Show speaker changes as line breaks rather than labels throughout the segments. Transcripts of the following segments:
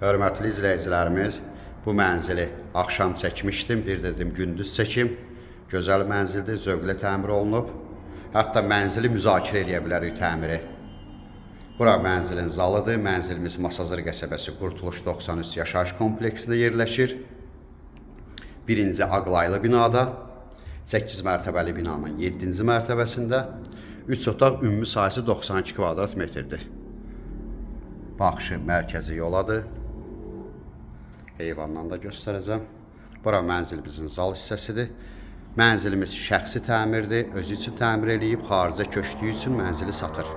Hörmətli izləyicilərimiz, bu mənzili axşam çəkmişdim, bir dedim gündüz çəkim. Gözəl mənzildir, zövqlə təmir olunub. Hətta mənzili müzakirə edə bilərik təmiri. Bura mənzilin zalıdır. Mənzilimiz Masazır qəsəbəsi Qurtuluş 93 yaşayış kompleksində yerləşir. Birinci Ağlaylı binada, 8 mərtəbəli binanın 7-ci mərtəbəsində 3 otaq ümumi sahəsi 92 kvadrat metrdir. Baxışı mərkəzi yoladır. Eyvandan da göstərəcəm. Bura mənzilimizin zal hissəsidir. Mənzilimiz şəxsi təmirdir. Özü üçün təmir eləyib, xaricə köçdüyü üçün mənzili satır.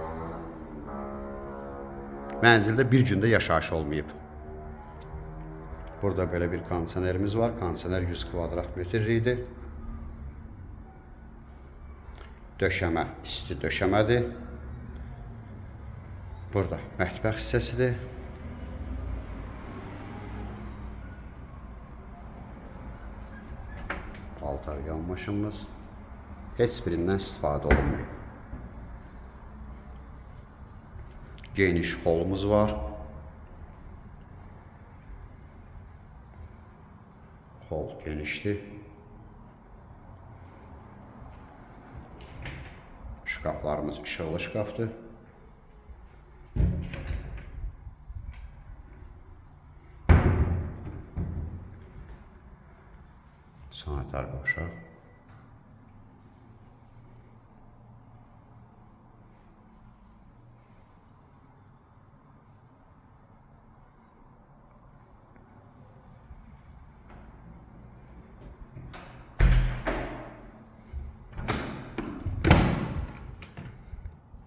Mənzildə bir gündə yaşayış olmayıb. Burada belə bir kondisionerimiz var. Kondisioner 100 kvadrat metr idi. Döşəmə isti döşəmədir. Burada mətbəx hissəsidir. Paltar yanmaşımız. Heç birindən istifadə olunmayıb. Geniş holumuz var. Hol genişdir. Şkaflarımız işıqlı şkafdır. Sanitar qovşaq.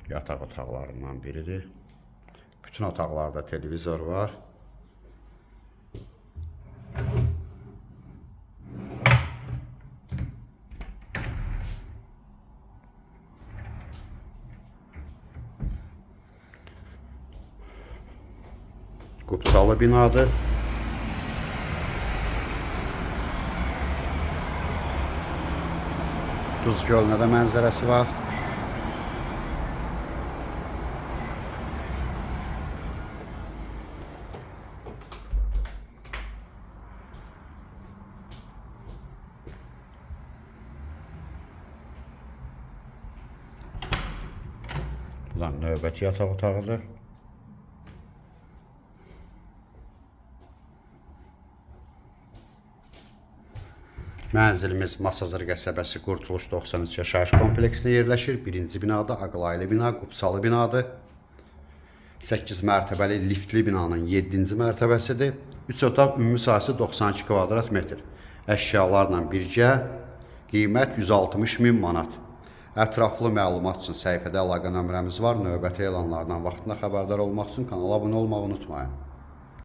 Yataq otaqlarından biridir. Bütün otaqlarda televizor var. Qupsalı binadır. Duz gölünə də mənzərəsi var. Buradan növbəti yataq otağıdır. Mənzilimiz Masazır qəsəbəsi Qurtuluş 93 yaşayış kompleksində yerləşir. Birinci binada Ağlaylı bina, Qupsalı binadır. 8 mərtəbəli liftli binanın 7-ci mərtəbəsidir. 3 otaq ümumi sahəsi 92 kvadrat metr. Əşyalarla birgə qiymət 160 min manat. Ətraflı məlumat üçün səhifədə əlaqə nömrəmiz var. Növbəti elanlardan vaxtında xəbərdar olmaq üçün kanala abunə olmağı unutmayın.